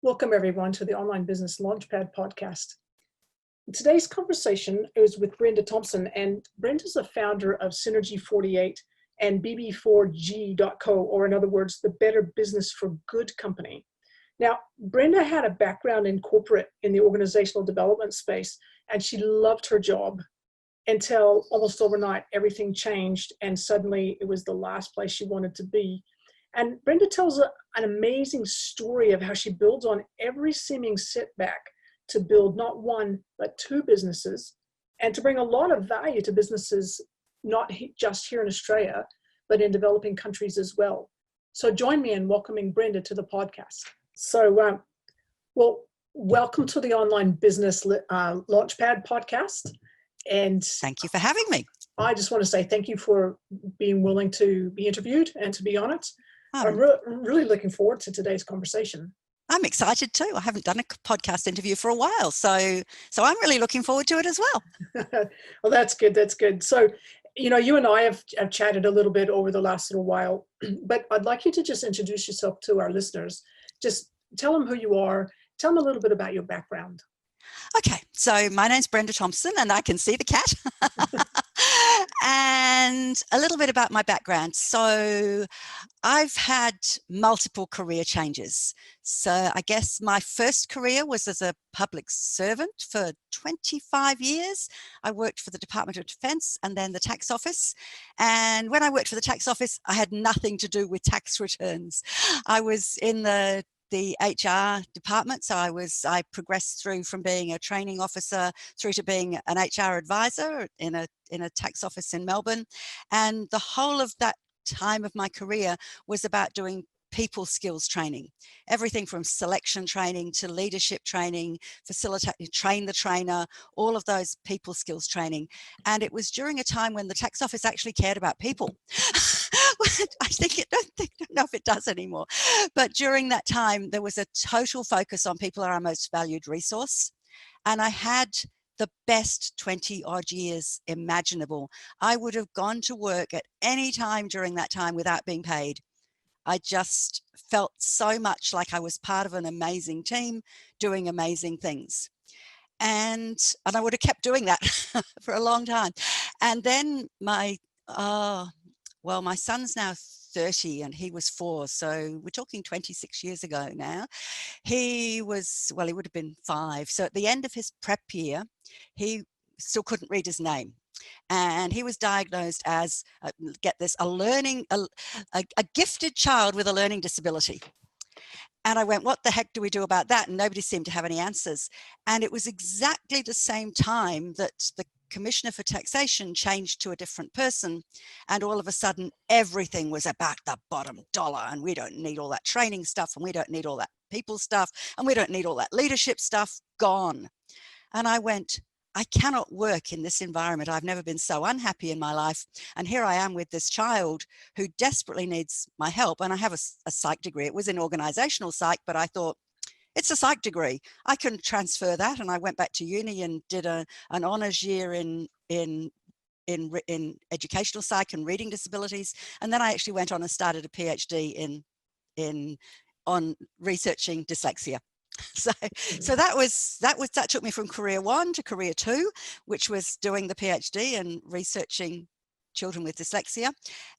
Welcome everyone to the Online Business Launchpad podcast. Today's conversation is with Brenda Thompson, and Brenda's a founder of Synergy 48 and BB4G.co, or in other words, the Better Business for Good company. Now, Brenda had a background in corporate in the organizational development space, and she loved her job until almost overnight everything changed, and suddenly it was the last place she wanted to be. And Brenda tells an amazing story of how she builds on every seeming setback to build not one, but two businesses, and to bring a lot of value to businesses, not just here in Australia, but in developing countries as well. So join me in welcoming Brenda to the podcast. So, welcome to the Online Business Launchpad podcast. And thank you for having me. I just want to say thank you for being willing to be interviewed and to be on it. I'm really looking forward to today's conversation. I'm excited too. I haven't done a podcast interview for a while, so I'm really looking forward to it as well. Well, that's good. That's good. So, you and I have chatted a little bit over the last little while, but I'd like you to just introduce yourself to our listeners. Just tell them who you are. Tell them a little bit about your background. Okay, so my name's Brenda Thompson, and I can see the cat. And a little bit about my background. So I've had multiple career changes. So I guess my first career was as a public servant for 25 years. I worked for the Department of Defense and then the tax office. And when I worked for the tax office, I had nothing to do with tax returns. I was in the HR department. So I progressed through from being a training officer through to being an HR advisor in a tax office in Melbourne. And the whole of that time of my career was about doing people skills training, everything from selection training to leadership training, train the trainer, all of those people skills training. And it was during a time when the tax office actually cared about people. I don't know if it does anymore, but during that time there was a total focus on people are our most valued resource, and I had the best 20 odd years imaginable. I would have gone to work at any time during that time without being paid. I just felt so much like I was part of an amazing team doing amazing things. And I would have kept doing that for a long time. And then my son's now 30 and he was 4. So we're talking 26 years ago now. He would have been 5. So at the end of his prep year, he still couldn't read his name. And he was diagnosed as, a gifted child with a learning disability. And I went, what the heck do we do about that? And nobody seemed to have any answers. And it was exactly the same time that the Commissioner for Taxation changed to a different person. And all of a sudden, everything was about the bottom dollar. And we don't need all that training stuff. And we don't need all that people stuff. And we don't need all that leadership stuff. Gone. And I went, I cannot work in this environment. I've never been so unhappy in my life. And here I am with this child who desperately needs my help. And I have a psych degree. It was in organizational psych, but I thought, it's a psych degree. I can transfer that. And I went back to uni and did an honors year in educational psych and reading disabilities. And then I actually went on and started a PhD on researching dyslexia. So that took me from career 1 to career 2, which was doing the PhD and researching children with dyslexia.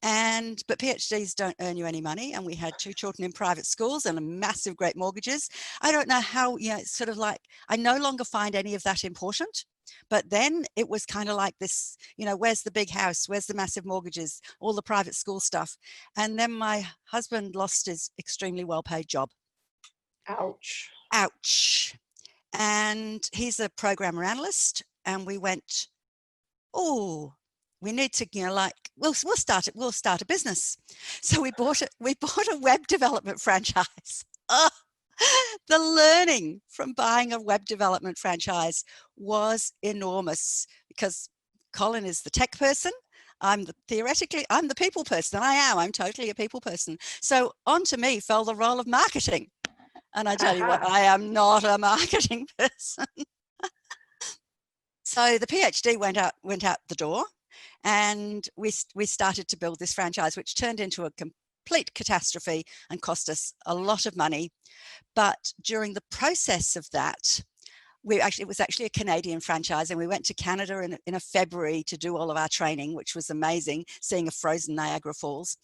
But PhDs don't earn you any money. And we had 2 children in private schools and massive great mortgages. I don't know how, it's sort of like, I no longer find any of that important. But then it was kind of like this, where's the big house? Where's the massive mortgages? All the private school stuff. And then my husband lost his extremely well-paid job. Ouch. And he's a programmer analyst. And we went, we need to, we'll start a business. So we bought a web development franchise. The learning from buying a web development franchise was enormous because Colin is the tech person. I'm the people person. I'm totally a people person. So onto me fell the role of marketing. And I tell you what, I am not a marketing person. So the PhD went out the door, and we started to build this franchise, which turned into a complete catastrophe and cost us a lot of money. But during the process of that, it was actually a Canadian franchise, and we went to Canada in a February to do all of our training, which was amazing, seeing a frozen Niagara Falls.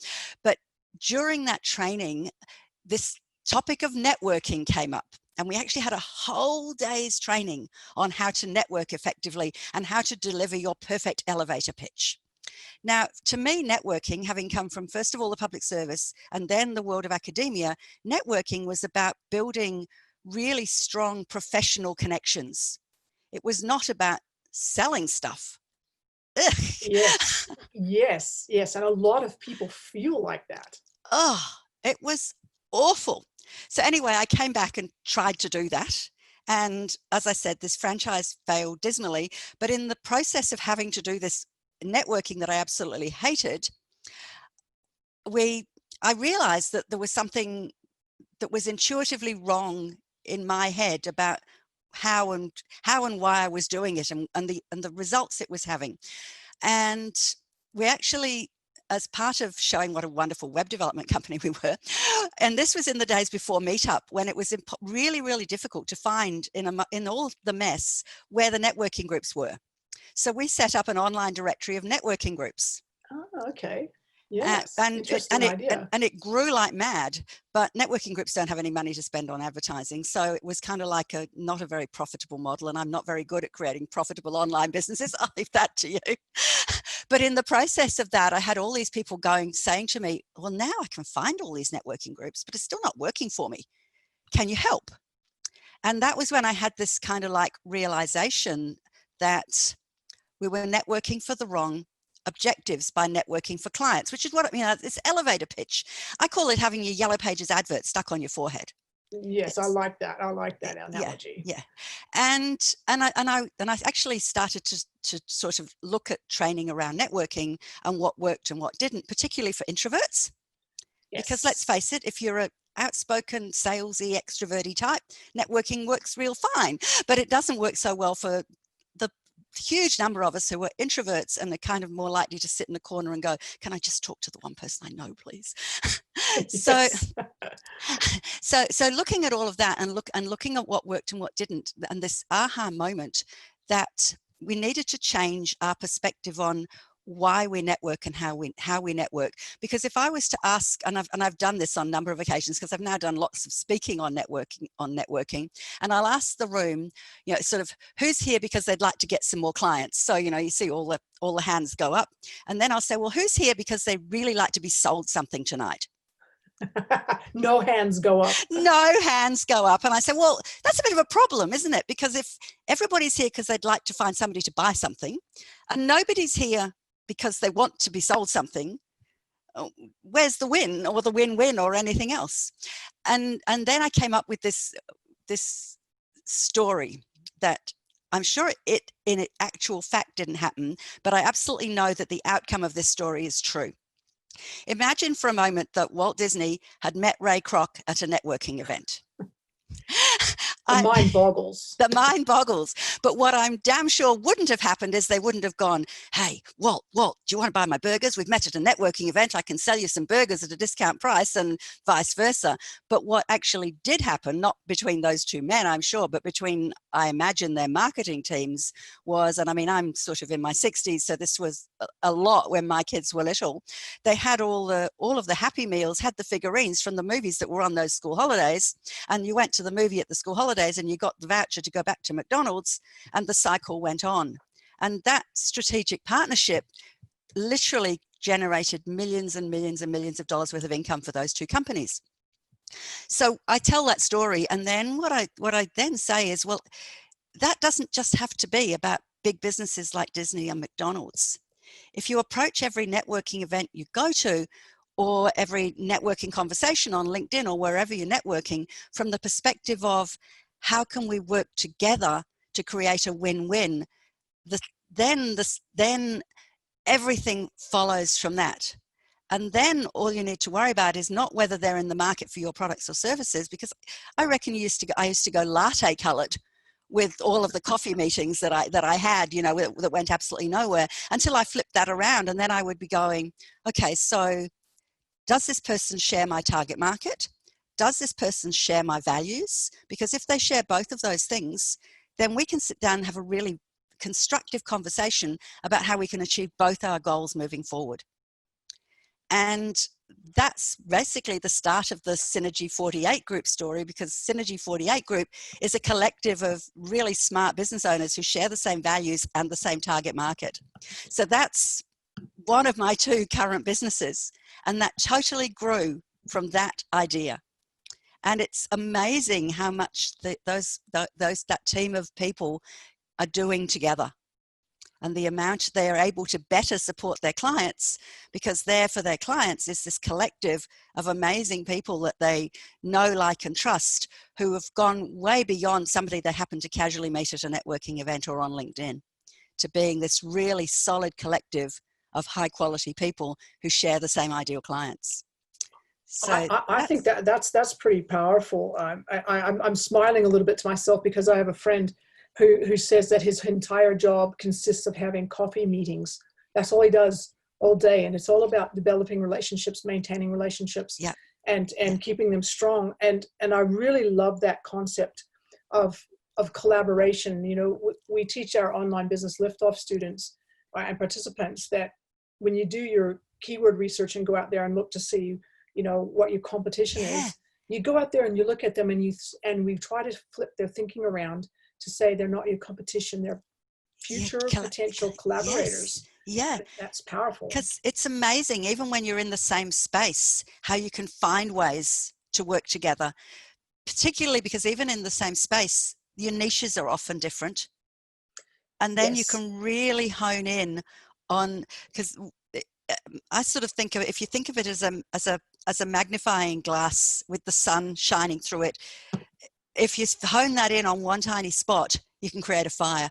But during that training, this topic of networking came up, and we actually had a whole day's training on how to network effectively and how to deliver your perfect elevator pitch. Now, to me, networking, having come from, first of all, the public service and then the world of academia, networking was about building really strong professional connections. It was not about selling stuff. Ugh. Yes, yes, yes. And a lot of people feel like that. Oh, it was awful. So anyway, I came back and tried to do that. And as I said, this franchise failed dismally. But in the process of having to do this networking that I absolutely hated, I realized that there was something that was intuitively wrong in my head about how and why I was doing it, and the results it was having. And we actually, as part of showing what a wonderful web development company we were, and this was in the days before Meetup, when it was really, really difficult to find in all the mess where the networking groups were. So we set up an online directory of networking groups. Oh, okay. Yes, interesting idea. And it grew like mad, but networking groups don't have any money to spend on advertising. So it was kind of like not a very profitable model, and I'm not very good at creating profitable online businesses. I'll leave that to you. But in the process of that, I had all these people saying to me, well, now I can find all these networking groups, but it's still not working for me. Can you help? And that was when I had this kind of like realization that we were networking for the wrong objectives by networking for clients, which is what I mean. It's elevator pitch. I call it having your Yellow Pages advert stuck on your forehead. Yes, I like that. I like that analogy. Yeah. And I actually started to sort of look at training around networking and what worked and what didn't, particularly for introverts. Yes. Because let's face it, if you're a outspoken, salesy, extroverty type, networking works real fine, but it doesn't work so well for the huge number of us who are introverts and are kind of more likely to sit in the corner and go, can I just talk to the one person I know, please? So looking at all of that and looking at what worked and what didn't, and this aha moment that we needed to change our perspective on why we network and how we network. Because if I was to ask, and I've done this on a number of occasions, because I've now done lots of speaking on networking, and I'll ask the room, sort of, who's here because they'd like to get some more clients? So, you see all the hands go up, and then I'll say, well, who's here because they really like to be sold something tonight? No hands go up. No hands go up. And I say, well, that's a bit of a problem, isn't it? Because if everybody's here because they'd like to find somebody to buy something, and nobody's here because they want to be sold something, where's the win or the win-win or anything else? And then I came up with this story that I'm sure it in actual fact didn't happen, but I absolutely know that the outcome of this story is true. Imagine for a moment that Walt Disney had met Ray Kroc at a networking event. The mind boggles. The mind boggles. But what I'm damn sure wouldn't have happened is they wouldn't have gone, hey, Walt, do you want to buy my burgers? We've met at a networking event. I can sell you some burgers at a discount price, and vice versa. But what actually did happen, not between those two men, I'm sure, but between, I imagine, their marketing teams was, and I mean, I'm sort of in my 60s, so this was a lot when my kids were little. They had all of the Happy Meals, had the figurines from the movies that were on those school holidays, and you went to the movie at the school holidays and you got the voucher to go back to McDonald's, and the cycle went on. And that strategic partnership literally generated millions and millions and millions of dollars worth of income for those two companies. So I tell that story, and then what I then say is, well, that doesn't just have to be about big businesses like Disney and McDonald's. If you approach every networking event you go to, or every networking conversation on LinkedIn or wherever you're networking, from the perspective of how can we work together to create a win-win, then everything follows from that. And then all you need to worry about is not whether they're in the market for your products or services, because I reckon I used to go latte colored with all of the coffee meetings that I had, that went absolutely nowhere, until I flipped that around. And then I would be going, okay, so does this person share my target market? Does this person share my values? Because if they share both of those things, then we can sit down and have a really constructive conversation about how we can achieve both our goals moving forward. And that's basically the start of the Synergy 48 Group story, because Synergy 48 Group is a collective of really smart business owners who share the same values and the same target market. So that's one of my 2 current businesses, and that totally grew from that idea. And it's amazing how much that team of people are doing together, and the amount they are able to better support their clients, because there for their clients is this collective of amazing people that they know, like, and trust, who have gone way beyond somebody they happen to casually meet at a networking event or on LinkedIn, to being this really solid collective of high quality people who share the same ideal clients. So I think that's pretty powerful. I'm smiling a little bit to myself because I have a friend who says that his entire job consists of having coffee meetings. That's all he does all day. And it's all about developing relationships, maintaining relationships, yeah. and keeping them strong. And I really love that concept of collaboration. You know, we teach our online business liftoff students and participants that when you do your keyword research and go out there and look to see, you know, what your competition is, you go out there and you look at them and we try to flip their thinking around to say they're not your competition, they're future potential collaborators. Yes. Yeah. That's powerful. Because it's amazing, even when you're in the same space, how you can find ways to work together, particularly because even in the same space, your niches are often different. And then you can really hone in on, because I sort of think of it, if you think of it as a magnifying glass with the sun shining through it, if you hone that in on one tiny spot, you can create a fire